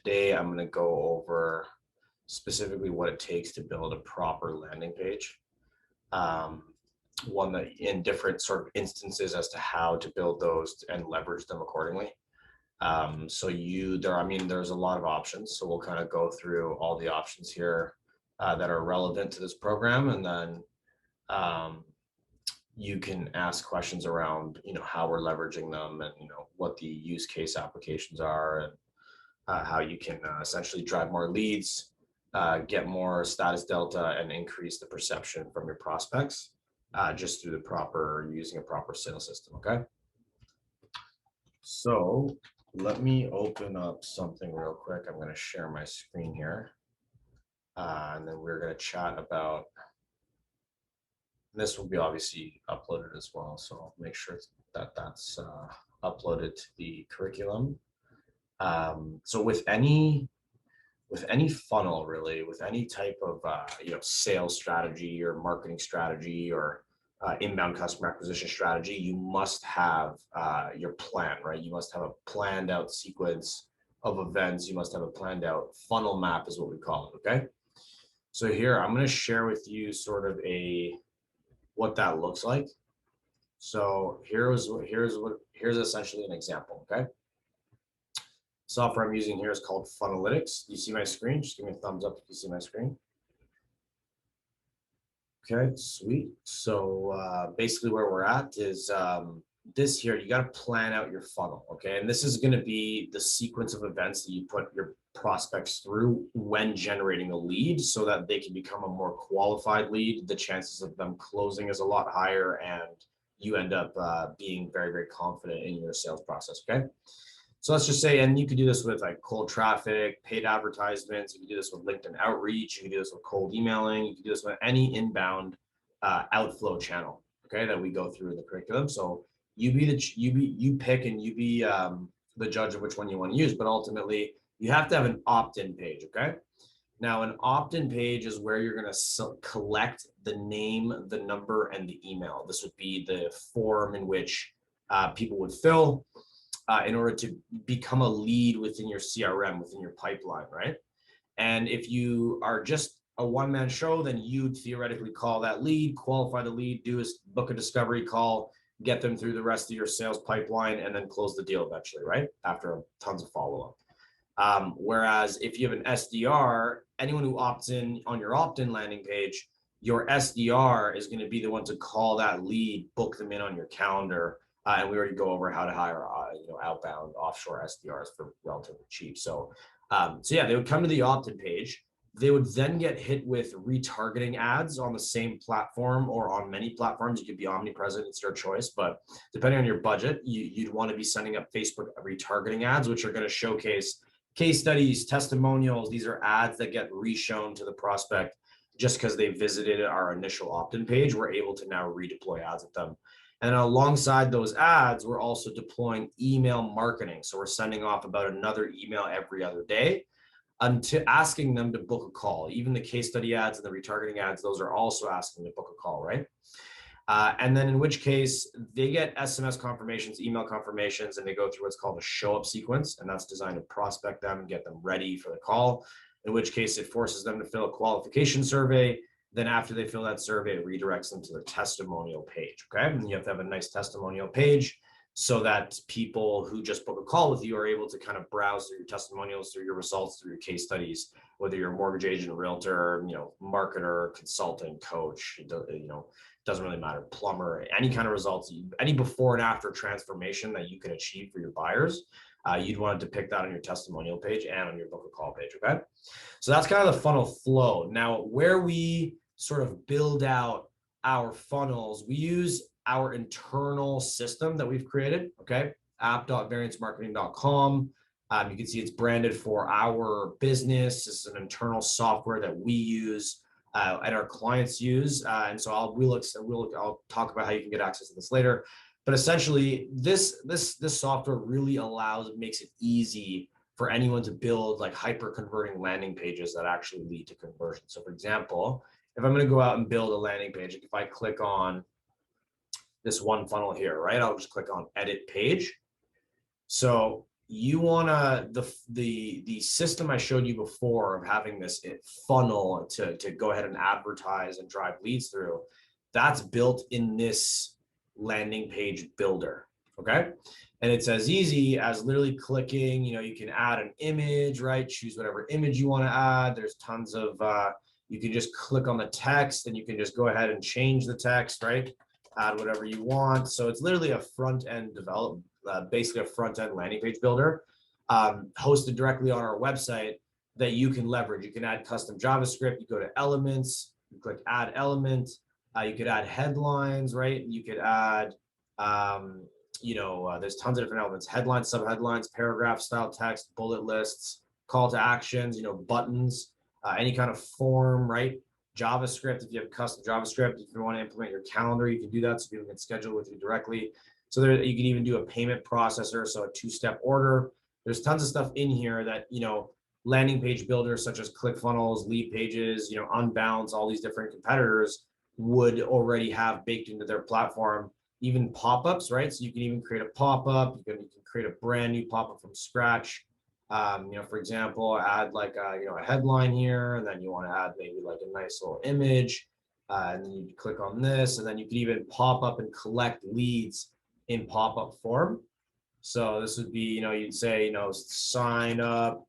today I'm going to go over specifically what it takes to build a proper landing page. One that in different sort of instances as to how to build those and leverage them accordingly. There's a lot of options. So we'll kind of go through all the options here that are relevant to this program, and then you can ask questions around, how we're leveraging them, and what the use case applications are, and how you can essentially drive more leads, get more status delta, and increase the perception from your prospects just through using a proper sales system. Okay. So let me open up something real quick. I'm going to share my screen here, and then we're going to chat about. This will be obviously uploaded as well, so I'll make sure that that's uploaded to the curriculum. So with any funnel, really, with any type of sales strategy or marketing strategy or inbound customer acquisition strategy, you must have your plan, right? You must have a planned out sequence of events. You must have a planned out funnel map, is what we call it. Okay. So here I'm going to share with you sort of what that looks like. So here's essentially an example. Okay. Software I'm using here is called Funnelytics. Do you see my screen? Just give me a thumbs up if you see my screen. Okay, sweet. So basically where we're at is this here. You got to plan out your funnel. Okay, and this is going to be the sequence of events that you put your prospects through when generating a lead, so that they can become a more qualified lead. The chances of them closing is a lot higher, and you end up being very, very confident in your sales process. Okay. So let's just say, and you could do this with like cold traffic, paid advertisements. You can do this with LinkedIn outreach. You can do this with cold emailing. You can do this with any inbound outflow channel, okay, that we go through in the curriculum. So you pick, and you be the judge of which one you want to use. But ultimately, you have to have an opt-in page, okay? Now, an opt-in page is where you're going to collect the name, the number, and the email. This would be the form in which people would fill in order to become a lead within your CRM, within your pipeline, right? And if you are just a one-man show, then you'd theoretically call that lead, qualify the lead, book a discovery call, get them through the rest of your sales pipeline, and then close the deal eventually, right? After tons of follow-up. Whereas if you have an SDR, anyone who opts in on your opt-in landing page, your SDR is going to be the one to call that lead, book them in on your calendar. And we already go over how to hire, outbound offshore SDRs for relatively cheap. So yeah, they would come to the opt-in page. They would then get hit with retargeting ads on the same platform or on many platforms. You could be omnipresent; it's your choice. But depending on your budget, you'd want to be sending up Facebook retargeting ads, which are going to showcase case studies, testimonials. These are ads that get reshown to the prospect just because they visited our initial opt-in page. We're able to now redeploy ads at them. And alongside those ads, we're also deploying email marketing. So we're sending off about another email every other day to asking them to book a call. Even the case study ads and the retargeting ads, those are also asking to book a call, right? And then in which case they get SMS confirmations, email confirmations, and they go through what's called a show up sequence. And that's designed to prospect them and get them ready for the call, in which case it forces them to fill a qualification survey. Then after they fill that survey, it redirects them to the testimonial page, okay? And you have to have a nice testimonial page so that people who just book a call with you are able to kind of browse through your testimonials, through your results, through your case studies, whether you're a mortgage agent, realtor, marketer, consultant, coach, doesn't really matter, plumber, any kind of results, any before and after transformation that you can achieve for your buyers. You'd want to depict that on your testimonial page and on your book a call page, okay? So that's kind of the funnel flow. Now, where we sort of build out our funnels, we use our internal system that we've created, okay? app.variancemarketing.com. You can see it's branded for our business. This is an internal software that we use and our clients use. And so I'll talk about how you can get access to this later. But essentially, this software really makes it easy for anyone to build like hyper converting landing pages that actually lead to conversion. So for example, if I'm going to go out and build a landing page, if I click on this one funnel here, right, I'll just click on edit page. So you wanna the system I showed you before of having this funnel to go ahead and advertise and drive leads through, that's built in this landing page builder. Okay. And it's as easy as literally clicking, you can add an image, right? Choose whatever image you want to add. There's tons of, you can just click on the text and you can just go ahead and change the text, right? Add whatever you want. So it's literally a front end develop, basically a front end landing page builder, hosted directly on our website that you can leverage. You can add custom JavaScript. You go to elements, you click add element. You could add headlines, right? You could add, there's tons of different elements: headlines, subheadlines, paragraph style text, bullet lists, call to actions, buttons, any kind of form, right? JavaScript, if you have custom JavaScript, if you want to implement your calendar, you can do that so people can schedule with you directly. So there, you can even do a payment processor, so a two-step order. There's tons of stuff in here that, landing page builders such as ClickFunnels, Leadpages, Unbounce, all these different competitors would already have baked into their platform. Even pop-ups, right? So you can even create a pop-up. You can create a brand new pop-up from scratch. For example, add like a headline here, and then you want to add maybe like a nice little image, and then you click on this, and then you can even pop up and collect leads in pop-up form. So this would be, you'd say, sign up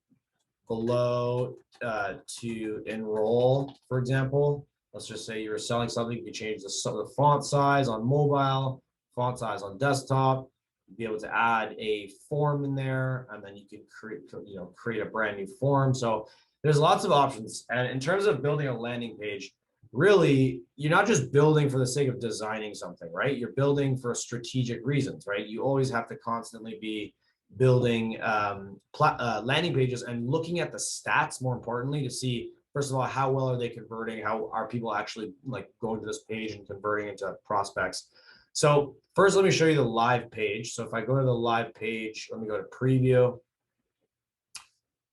below to enroll, for example. Let's just say you were selling something. You can change the font size on mobile, font size on desktop. You'd be able to add a form in there, and then you can create a brand new form. So there's lots of options. And in terms of building a landing page, really, you're not just building for the sake of designing something, right? You're building for strategic reasons, right? You always have to constantly be building landing pages and looking at the stats, more importantly, to see, first of all, how well are they converting? How are people actually like going to this page and converting into prospects? So first, let me show you the live page. So if I go to the live page, let me go to preview.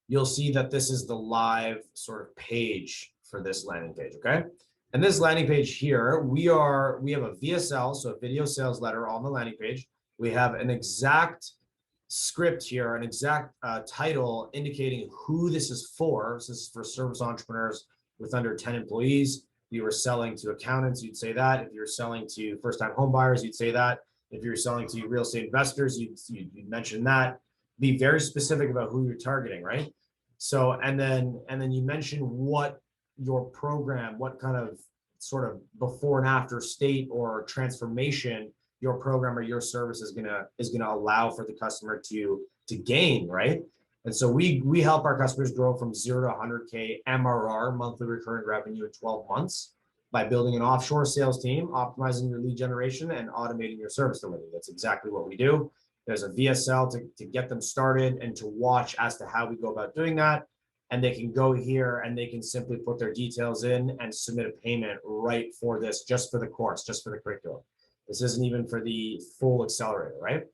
You'll see that this is the live sort of page for this landing page, okay? And this landing page here, we have a VSL, so a video sales letter on the landing page. We have an exact script here, an exact title indicating who this is for. So this is for service entrepreneurs with under 10 employees. If you were selling to accountants, you'd say that. If you're selling to first-time home buyers, you'd say that. If you're selling to real estate investors, you'd mention that. Be very specific about who you're targeting, right? So, and then you mention what your program, what kind of sort of before and after state or transformation your program or your service is gonna allow for the customer to gain, right? And so we help our customers grow from 0 to 100K MRR, monthly recurring revenue, in 12 months by building an offshore sales team, optimizing your lead generation, and automating your service delivery. That's exactly what we do. There's a VSL to get them started and to watch as to how we go about doing that. And they can go here and they can simply put their details in and submit a payment right for this, just for the course, just for the curriculum. This isn't even for the full accelerator, right?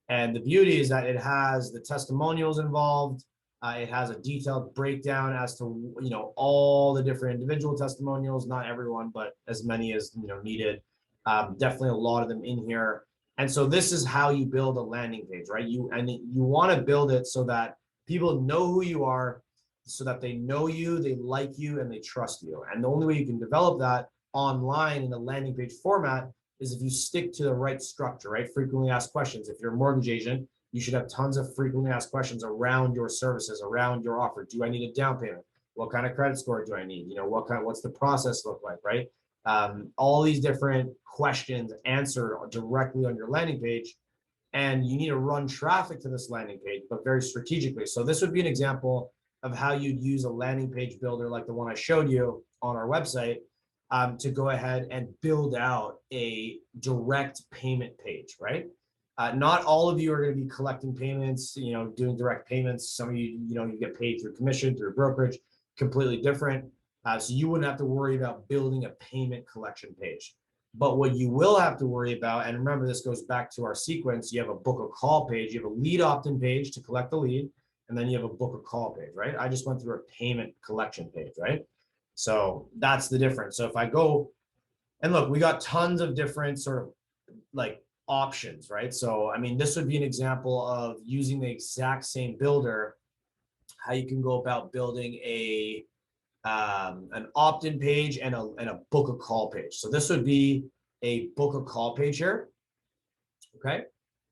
And the beauty is that it has the testimonials involved. It has a detailed breakdown as to, all the different individual testimonials, not everyone, but as many as, needed. Definitely a lot of them in here. And so this is how you build a landing page, right? You want to build it so that people know who you are, so that they know you, they like you, and they trust you. And the only way you can develop that online in a landing page format is if you stick to the right structure, right? Frequently asked questions. If you're a mortgage agent, you should have tons of frequently asked questions around your services, around your offer. Do I need a down payment? What kind of credit score do I need? What's the process look like, right? All these different questions answered directly on your landing page. And you need to run traffic to this landing page, but very strategically. So this would be an example of how you'd use a landing page builder like the one I showed you on our website, to go ahead and build out a direct payment page, right? Not all of you are going to be collecting payments, doing direct payments. Some of you, you get paid through commission, through brokerage, completely different. So you wouldn't have to worry about building a payment collection page. But what you will have to worry about, and remember, this goes back to our sequence, you have a book a call page, you have a lead opt-in page to collect the lead, and then you have a book a call page, right? I just went through a payment collection page, right? So that's the difference. So if I go and look, we got tons of different sort of like options, right? So, I mean, this would be an example of using the exact same builder, how you can go about building an opt-in page and a book a call page. So this would be a book a call page here. Okay.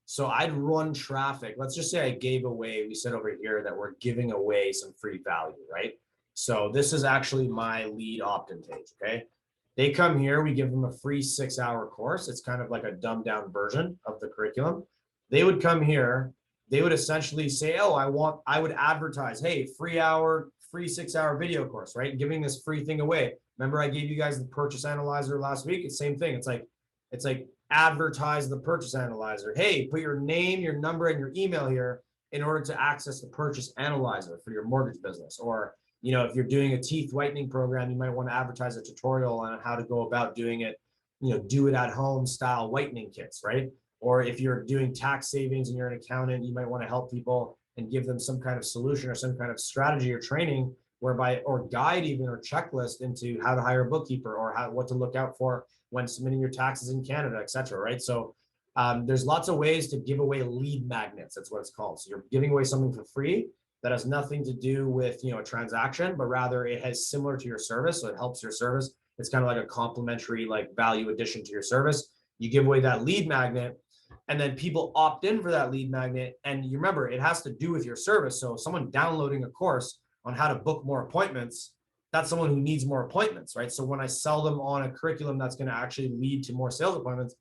So I'd run traffic. Let's just say I gave away, we said over here that we're giving away some free value, right? So this is actually my lead opt-in page. Okay. They come here, we give them a free 6-hour course. It's kind of like a dumbed down version of the curriculum. They would come here, they would essentially say, oh, I would advertise, hey, free 6-hour video course, right? Giving this free thing away. Remember I gave you guys the purchase analyzer last week? It's the same thing. It's like advertise the purchase analyzer. Hey, put your name, your number, and your email here in order to access the purchase analyzer for your mortgage business. Or, you know, if you're doing a teeth whitening program, you might want to advertise a tutorial on how to go about doing it, you know, do it at home style whitening kits, right? Or if you're doing tax savings and you're an accountant, you might want to help people and give them some kind of solution or some kind of strategy or training whereby, or guide even, or checklist into how to hire a bookkeeper, or what to look out for when submitting your taxes in Canada, et cetera, right? So there's lots of ways to give away lead magnets. That's what it's called. So you're giving away something for free that has nothing to do with, you know, a transaction, but rather it has similar to your service. So it helps your service. It's kind of like a complementary, like, value addition to your service. You give away that lead magnet, and then people opt in for that lead magnet. And you remember, it has to do with your service. So someone downloading a course on how to book more appointments, that's someone who needs more appointments, right? So when I sell them on a curriculum that's going to actually lead to more sales appointments,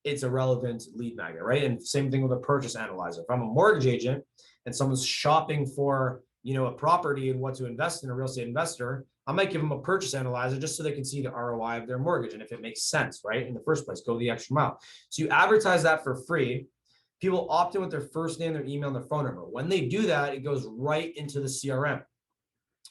it's a relevant lead magnet, right? And same thing with a purchase analyzer. If I'm a mortgage agent and someone's shopping for, you know, a property and what to invest in, a real estate investor, I might give them a purchase analyzer just so they can see the ROI of their mortgage and if it makes sense, right? In the first place, go the extra mile. So you advertise that for free. People opt in with their first name, their email, and their phone number. When they do that, it goes right into the CRM.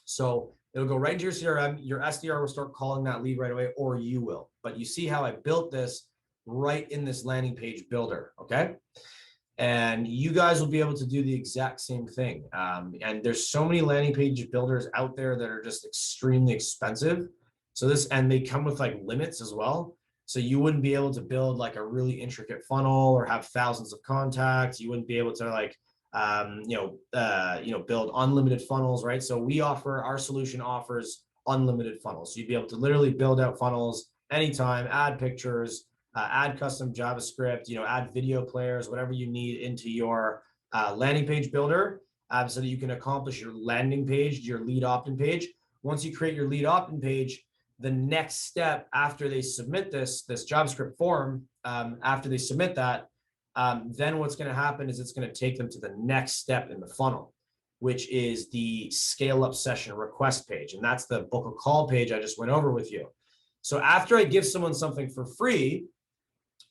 So it'll go right into your CRM. Your SDR will start calling that lead right away, or you will. But you see how I built this right in this landing page builder, okay? And you guys will be able to do the exact same thing. And there's so many landing page builders out there that are just extremely expensive. So and they come with like limits as well. So you wouldn't be able to build like a really intricate funnel or have thousands of contacts. You wouldn't be able to like, build unlimited funnels, right? So our solution offers unlimited funnels. So you'd be able to literally build out funnels anytime, add pictures, add custom JavaScript, add video players, whatever you need into your landing page builder, so that you can accomplish your landing page, your lead opt-in page. Once you create your lead opt-in page, the next step after they submit this JavaScript form, after they submit that, then what's going to happen is it's going to take them to the next step in the funnel, which is the scale up session request page. And that's the book a call page I just went over with you. So after I give someone something for free,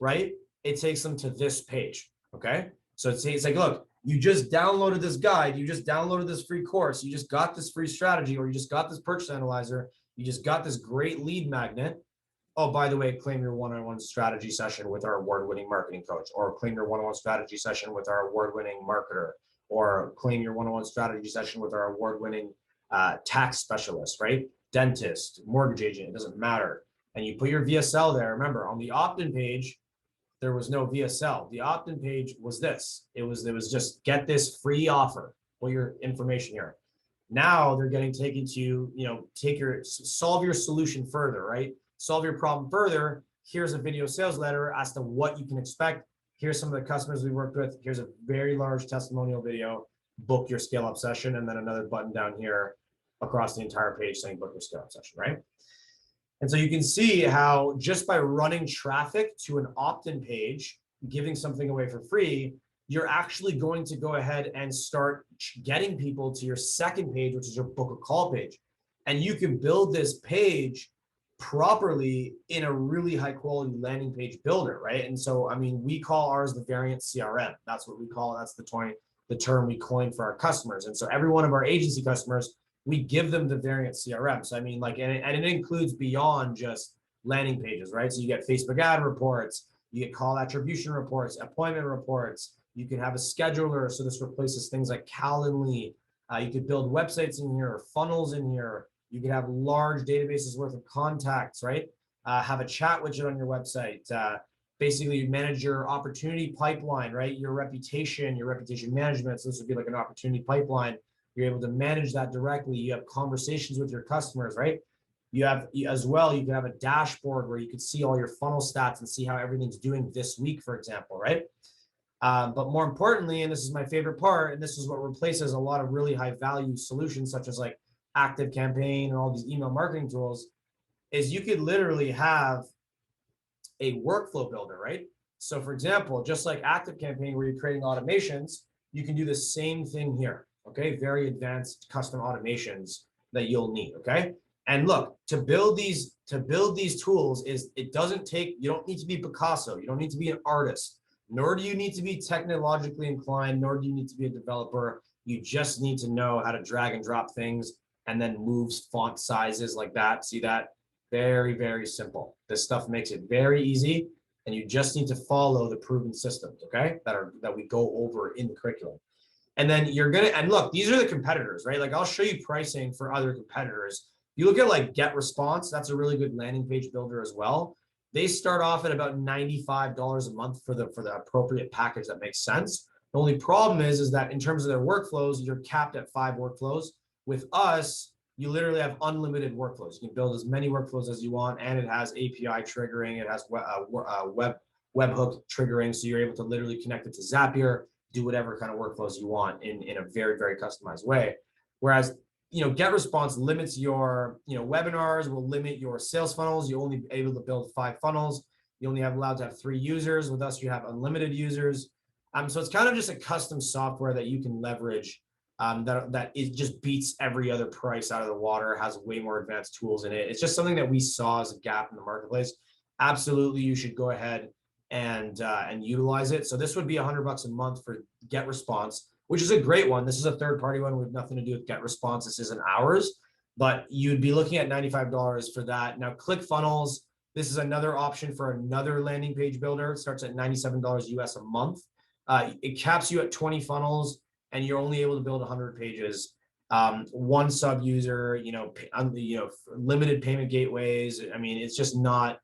right, it takes them to this page. Okay. So it's like, look, you just downloaded this guide. You just downloaded this free course. You just got this free strategy, or you just got this purchase analyzer. You just got this great lead magnet. Oh, by the way, claim your one-on-one strategy session with our award-winning marketing coach, or claim your one-on-one strategy session with our award-winning marketer, or claim your one-on-one strategy session with our award-winning tax specialist, right? Dentist, mortgage agent, it doesn't matter. And you put your VSL there. Remember, on the opt-in page, there was no VSL. The opt-in page was this. It was just get this free offer. Put your information here. Now they're getting taken to, solve your solution further, right? Solve your problem further. Here's a video sales letter as to what you can expect. Here's some of the customers we worked with. Here's a very large testimonial video. Book your scale up session, and then another button down here across the entire page saying book your scale up session, right? And so you can see how just by running traffic to an opt-in page, giving something away for free, you're actually going to go ahead and start getting people to your second page, which is your book a call page. And you can build this page properly in a really high quality landing page builder, right? And so, I mean, we call ours the variant CRM. That's what we call it. That's the term we coined for our customers. And so every one of our agency customers, we give them the variant CRM. So I mean, like, and it includes beyond just landing pages, right? So you get Facebook ad reports, you get call attribution reports, appointment reports. You can have a scheduler. So this replaces things like Calendly. You could build websites in here, funnels in here. You could have large databases worth of contacts, right? Have a chat widget on your website. basically you manage your opportunity pipeline, right? Your reputation management. So this would be like an opportunity pipeline. You're able to manage that directly. You have conversations with your customers, right? You have as well, you can have a dashboard where you can see all your funnel stats and see how everything's doing this week, for example, right? But more importantly, and this is my favorite part, and this is what replaces a lot of really high value solutions, such as like Active Campaign and all these email marketing tools, is you could literally have a workflow builder, right? So for example, just like Active Campaign, where you're creating automations, you can do the same thing here, okay? Very advanced custom automations that you'll need, okay? And look, to build these tools it doesn't take, you don't need to be Picasso, you don't need to be an artist, nor do you need to be technologically inclined, nor do you need to be a developer. You just need to know how to drag and drop things and then moves font sizes like that. See that? Very, very simple. This stuff makes it very easy, and you just need to follow the proven systems, okay? That we go over in the curriculum. And then and look, these are the competitors, right? Like I'll show you pricing for other competitors. You look at like Get Response, that's a really good landing page builder as well. They start off at about $95 a month for the appropriate package that makes sense. The only problem is that in terms of their workflows, you're capped at 5 workflows. With us, you literally have unlimited workflows. You can build as many workflows as you want, and it has API triggering. It has webhook triggering, so you're able to literally connect it to Zapier, do whatever kind of workflows you want in a very, very customized way. Whereas, Get Response limits your, webinars, will limit your sales funnels. You're only able to build 5 funnels. You only have allowed to have 3 users. With us, you have unlimited users. So it's kind of just a custom software that you can leverage. That it just beats every other price out of the water, has way more advanced tools in it. It's just something that we saw as a gap in the marketplace. Absolutely, you should go ahead and utilize it. So this would be $100 a month for Get Response, which is a great one. This is a third-party one. We have nothing to do with Get Response. This isn't ours, but you'd be looking at $95 for that. Now, ClickFunnels, this is another option for another landing page builder. It starts at $97 US a month. It caps you at 20 funnels, and you're only able to build 100 pages. 1 sub user, limited payment gateways. I mean, it's just not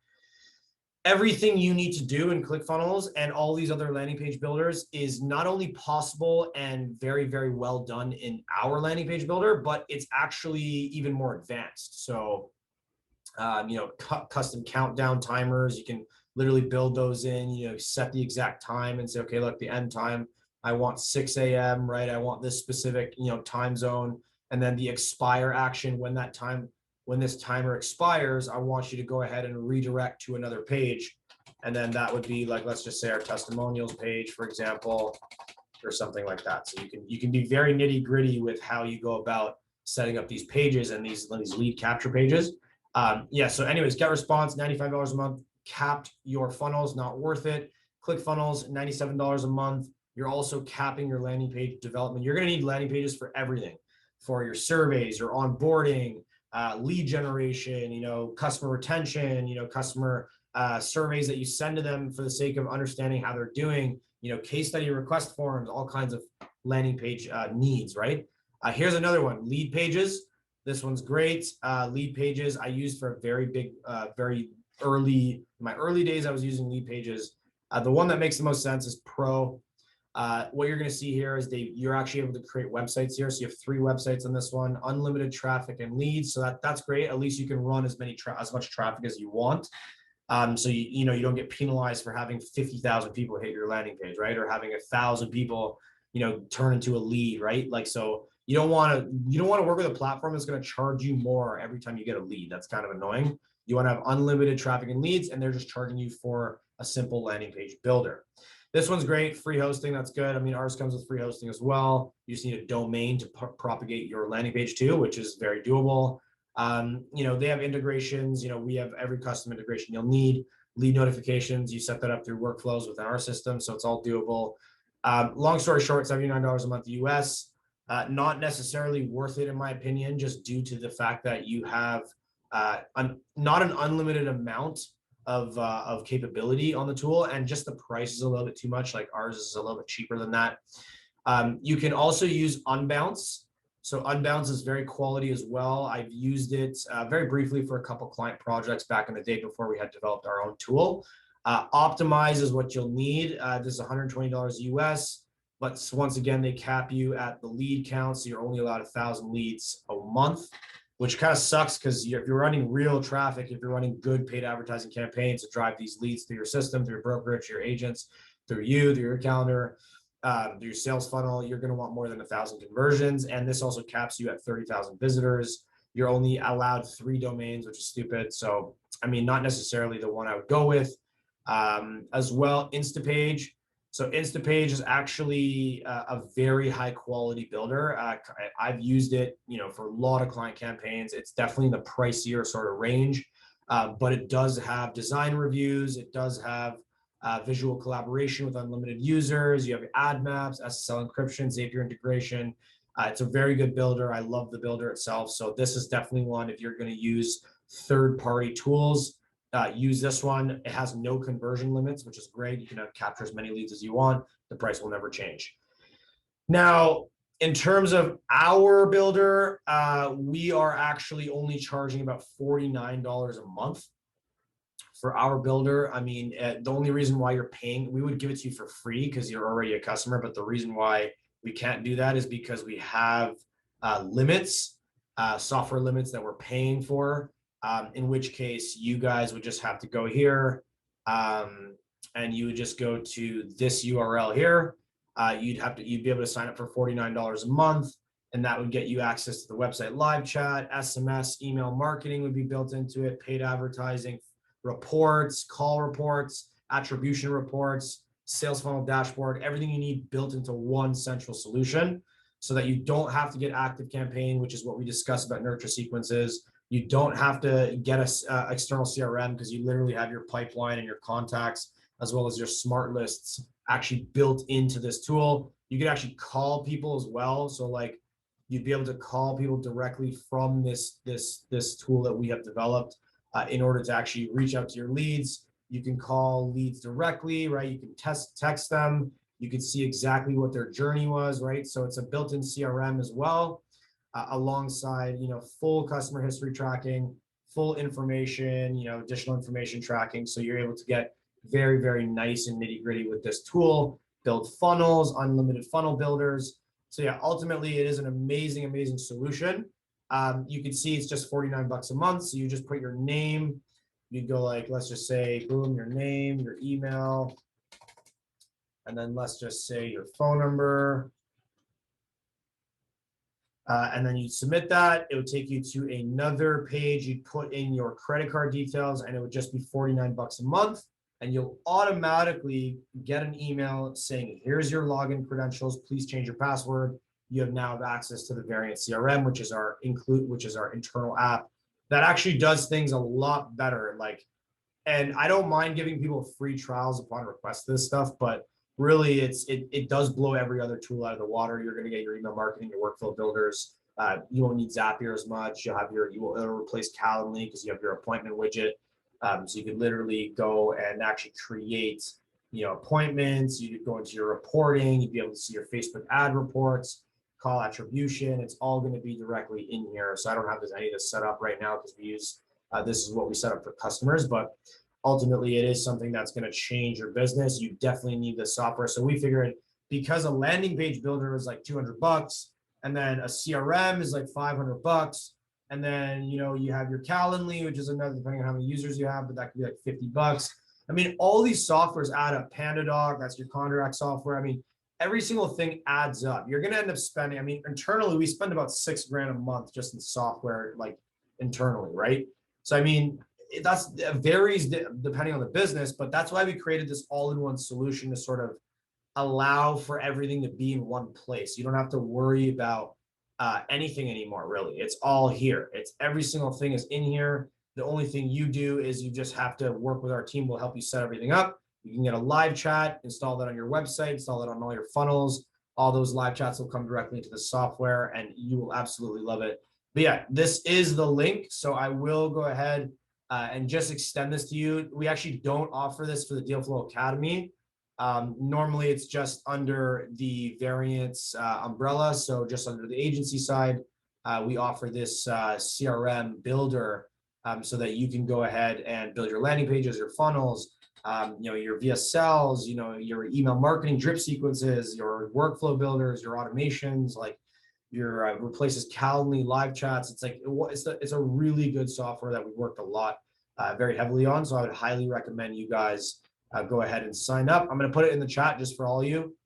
everything you need to do in ClickFunnels and all these other landing page builders is not only possible and very, very well done in our landing page builder, but it's actually even more advanced. So, custom countdown timers, you can literally build those in, set the exact time and say, okay, look, the end time, I want 6 a.m., right? I want this specific, time zone. And then the expire action, when this timer expires, I want you to go ahead and redirect to another page. And then that would be like, let's just say our testimonials page, for example, or something like that. So you can be very nitty gritty with how you go about setting up these pages and these lead capture pages. So anyways, Get Response, $95 a month, capped your funnels, not worth it. ClickFunnels, $97 a month. You're also capping your landing page development. You're going to need landing pages for everything, for your surveys, your onboarding, lead generation, customer retention, customer surveys that you send to them for the sake of understanding how they're doing, case study request forms, all kinds of landing page needs, right? Here's another one, Leadpages. This one's great. Leadpages I used for a very big, very early, in my early days, I was using Leadpages. The one that makes the most sense is Pro. What you're going to see here is you're actually able to create websites here. So you have 3 websites on this one, unlimited traffic and leads. So that's great. At least you can run as much traffic as you want. So you don't get penalized for having 50,000 people hit your landing page, right? Or having 1,000 people, turn into a lead, right? Like, so you don't want to work with a platform that's going to charge you more every time you get a lead. That's kind of annoying. You want to have unlimited traffic and leads, and they're just charging you for a simple landing page builder. This one's great, free hosting, that's good. I mean, ours comes with free hosting as well. You just need a domain to propagate your landing page to, which is very doable. They have integrations, we have every custom integration you'll need. Lead notifications, you set that up through workflows within our system, so it's all doable. Long story short, $79 a month US. Not necessarily worth it in my opinion, just due to the fact that you have not an unlimited amount of capability on the tool, and just the price is a little bit too much. Like ours is a little bit cheaper than that. You can also use Unbounce. So Unbounce is very quality as well. I've used it very briefly for a couple client projects back in the day before we had developed our own tool. Optimize is what you'll need. This is $120 US, but once again, they cap you at the lead count, so you're only allowed 1,000 leads a month, which kind of sucks because if you're running real traffic, if you're running good paid advertising campaigns to drive these leads through your system, through your brokerage, your agents, through your calendar, through your sales funnel, you're going to want more than 1,000 conversions. And this also caps you at 30,000 visitors. You're only allowed 3 domains, which is stupid. So, I mean, not necessarily the one I would go with. As well, Instapage. So Instapage is actually a very high quality builder. I've used it, for a lot of client campaigns. It's definitely in the pricier sort of range, but it does have design reviews. It does have visual collaboration with unlimited users. You have ad maps, SSL encryption, Zapier integration. It's a very good builder. I love the builder itself. So this is definitely one if you're going to use third-party tools. Use this one. It has no conversion limits, which is great. You can capture as many leads as you want. The price will never change. Now, in terms of our builder, we are actually only charging about $49 a month for our builder. I mean, the only reason why you're paying, we would give it to you for free because you're already a customer. But the reason why we can't do that is because we have limits, software limits that we're paying for. In which case you guys would just have to go here and you would just go to this URL here. You'd be able to sign up for $49 a month, and that would get you access to the website live chat, SMS, email marketing would be built into it, paid advertising, reports, call reports, attribution reports, sales funnel dashboard, everything you need built into one central solution so that you don't have to get active campaign, which is what we discussed about nurture sequences. You don't have to get a external CRM because you literally have your pipeline and your contacts as well as your smart lists actually built into this tool. You can actually call people as well. So like you'd be able to call people directly from this tool that we have developed in order to actually reach out to your leads. You can call leads directly, right? You can text them. You can see exactly what their journey was, right? So it's a built-in CRM as well. Alongside, full customer history tracking, full information, additional information tracking. So you're able to get very, very nice and nitty gritty with this tool, build funnels, unlimited funnel builders. So yeah, ultimately it is an amazing, amazing solution. You can see it's just 49 bucks a month. So you just put your name, you go like, let's just say, boom, your name, your email, and then let's just say your phone number. And then you'd submit that. It would take you to another page. You'd put in your credit card details, and it would just be 49 bucks a month. And you'll automatically get an email saying, here's your login credentials. Please change your password. You have now access to the Variant CRM, which is our internal app that actually does things a lot better. And I don't mind giving people free trials upon request of this stuff, but really it does blow every other tool out of the water. You're going to get your email marketing, your workflow builders. You won't need Zapier as much. It'll replace Calendly because you have your appointment widget. So you could literally go and actually create, appointments. You could go into your reporting. You'd be able to see your Facebook ad reports, call attribution. It's all going to be directly in here. So I don't have any of this set up right now because we use, this is what we set up for customers, but ultimately it is something that's going to change your business. You definitely need the software. So we figured because a landing page builder is like 200 bucks and then a CRM is like 500 bucks. And then, you have your Calendly, which is another, depending on how many users you have, but that could be like 50 bucks. I mean, all these softwares add up. PandaDoc, that's your contract software. I mean, every single thing adds up. You're going to end up spending, internally, we spend about $6,000 a month just in software, like internally, right? So, it varies depending on the business, but that's why we created this all-in-one solution to sort of allow for everything to be in one place. You don't have to worry about anything anymore, really. It's all here. It's every single thing is in here. The only thing you do is you just have to work with our team. We'll help you set everything up. You can get a live chat, install that on your website, install that on all your funnels. All those live chats will come directly into the software and you will absolutely love it. But yeah, this is the link. So I will go ahead and just extend this to you. We actually don't offer this for the Dealflow Academy. Normally it's just under the Variants umbrella. So just under the agency side, we offer this CRM builder so that you can go ahead and build your landing pages, your funnels, your VSLs, your email marketing drip sequences, your workflow builders, your automations, like your replaces Calendly live chats. It's like it's a really good software that we worked a lot, very heavily on. So I would highly recommend you guys go ahead and sign up. I'm going to put it in the chat just for all of you.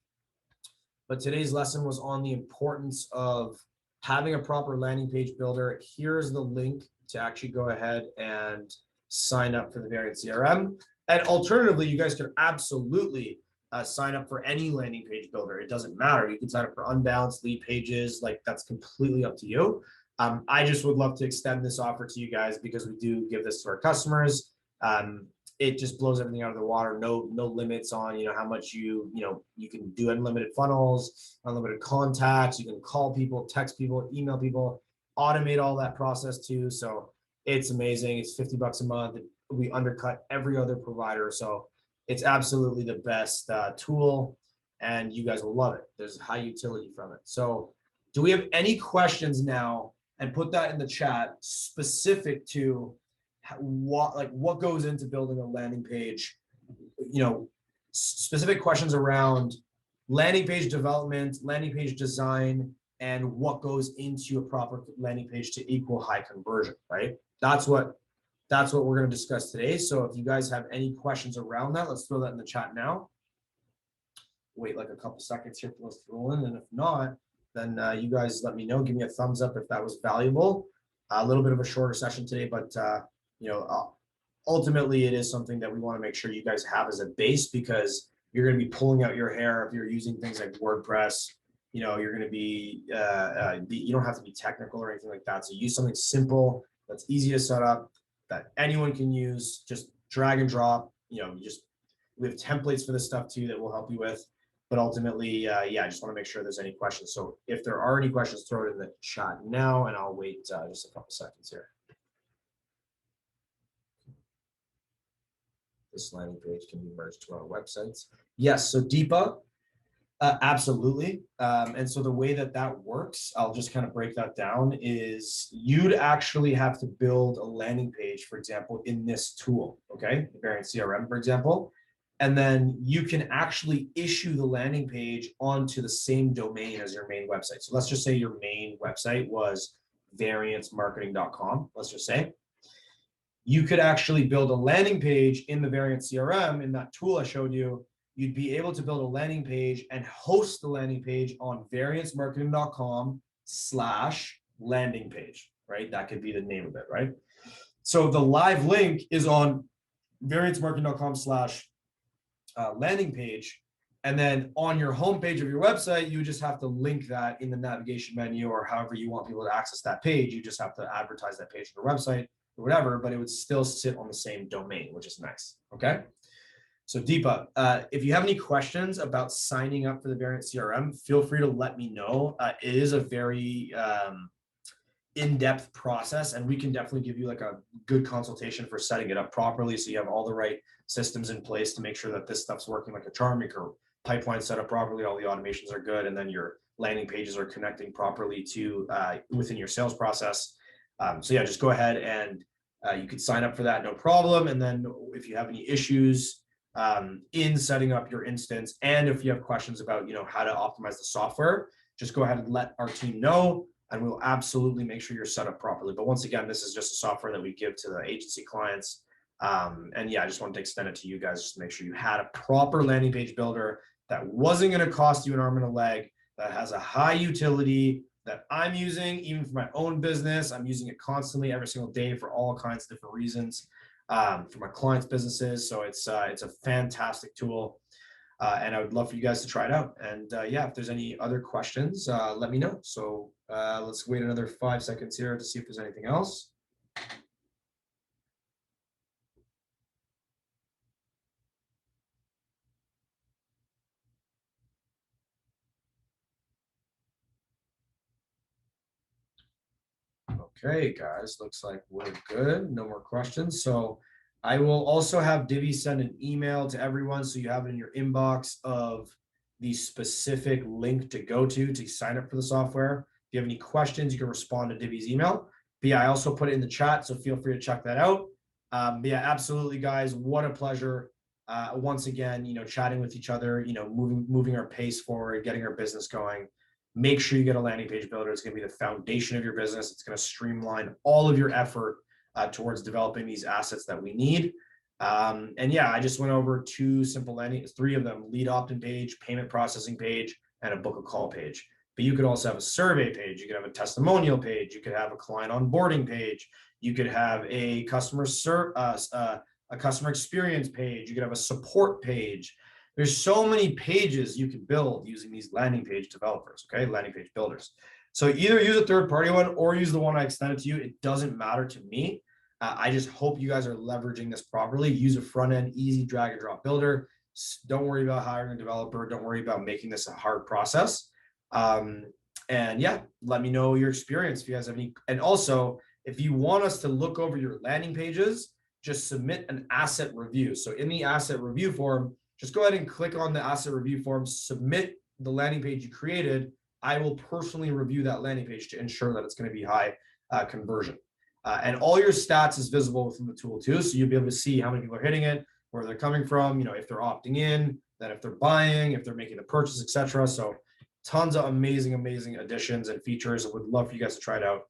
But today's lesson was on the importance of having a proper landing page builder. Here's the link to actually go ahead and sign up for the Variant CRM. And alternatively, you guys could absolutely sign up for any landing page builder. It doesn't matter. You can sign up for Unbounce, Leadpages, like that's completely up to you. I just would love to extend this offer to you guys because we do give this to our customers. It just blows everything out of the water. No limits on how much you can do unlimited funnels, unlimited contacts. You can call people, text people, email people, automate all that process too. So it's amazing. It's $50 a month. We undercut every other provider. So it's absolutely the best tool, and you guys will love it. There's high utility from it. So do we have any questions now? And put that in the chat specific to what goes into building a landing page, specific questions around landing page development, landing page design, and what goes into a proper landing page to equal high conversion, right? That's what we're going to discuss today. So if you guys have any questions around that, let's throw that in the chat now. Wait like a couple seconds here for us to roll in, and if not, then you guys let me know. Give me a thumbs up if that was valuable. A little bit of a shorter session today, but ultimately it is something that we want to make sure you guys have as a base, because you're going to be pulling out your hair if you're using things like WordPress. You're going to be, you don't have to be technical or anything like that. So use something simple that's easy to set up, that anyone can use. Just drag and drop. We have templates for this stuff too that we'll help you with. But ultimately, I just want to make sure there's any questions. So if there are any questions, throw it in the chat now, and I'll wait just a couple seconds here. This landing page can be merged to our websites. Yes, so Deepa, absolutely. And so the way that works, I'll just kind of break that down, is you'd actually have to build a landing page, for example, in this tool, okay? Variant CRM, for example. And then you can actually issue the landing page onto the same domain as your main website. So let's just say your main website was variancemarketing.com, let's just say. You could actually build a landing page in the Variant CRM, in that tool I showed you. You'd be able to build a landing page and host the landing page on variancemarketing.com/landing page, right? That could be the name of it, right? So the live link is on variancemarketing.com/landing page. And then on your homepage of your website, you just have to link that in the navigation menu, or however you want people to access that page. You just have to advertise that page on your website or whatever, but it would still sit on the same domain, which is nice. Okay. So Deepa, if you have any questions about signing up for the Variant CRM, feel free to let me know. It is a very in-depth process, and we can definitely give you like a good consultation for setting it up properly, so you have all the right systems in place to make sure that this stuff's working like a charm, your pipeline set up properly, all the automations are good, and then your landing pages are connecting properly to within your sales process. So yeah, just go ahead and you could sign up for that, no problem. And then if you have any issues in setting up your instance, and if you have questions about how to optimize the software, just go ahead and let our team know, and we'll absolutely make sure you're set up properly. But once again, this is just a software that we give to the agency clients. And yeah, I just wanted to extend it to you guys just to make sure you had a proper landing page builder that wasn't going to cost you an arm and a leg, that has a high utility, that I'm using even for my own business. I'm using it constantly every single day for all kinds of different reasons, for my clients' businesses. So it's a fantastic tool. And I would love for you guys to try it out. And yeah, if there's any other questions, let me know. So let's wait another 5 seconds here to see if there's anything else. Okay, guys, looks like we're good. No more questions. So I will also have Divi send an email to everyone, so you have it in your inbox of the specific link to go to sign up for the software. If you have any questions, you can respond to Divi's email. But yeah, I also put it in the chat, so feel free to check that out. But yeah, absolutely, guys. What a pleasure. once again, chatting with each other, moving our pace forward, getting our business going. Make sure you get a landing page builder. It's going to be the foundation of your business. It's going to streamline all of your effort towards developing these assets that we need. And yeah, I just went over three of them: lead opt-in page, payment processing page, and a book a call page. But you could also have a survey page. You could have a testimonial page. You could have a client onboarding page. You could have a customer experience page. You could have a support page. There's so many pages you can build using these landing page developers, okay? Landing page builders. So either use a third-party one or use the one I extended to you. It doesn't matter to me. I just hope you guys are leveraging this properly. Use a front-end, easy drag and drop builder. Don't worry about hiring a developer. Don't worry about making this a hard process. And yeah, let me know your experience if you guys have any. And also, if you want us to look over your landing pages, just submit an asset review. So in the asset review form, just go ahead and click on the asset review form, submit the landing page you created. I will personally review that landing page to ensure that it's going to be high conversion. And all your stats is visible within the tool too. So you'll be able to see how many people are hitting it, where they're coming from, if they're opting in, then if they're buying, if they're making the purchase, etc. So tons of amazing additions and features. I would love for you guys to try it out.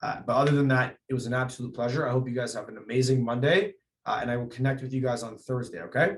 But other than that, it was an absolute pleasure. I hope you guys have an amazing Monday, and I will connect with you guys on Thursday, okay?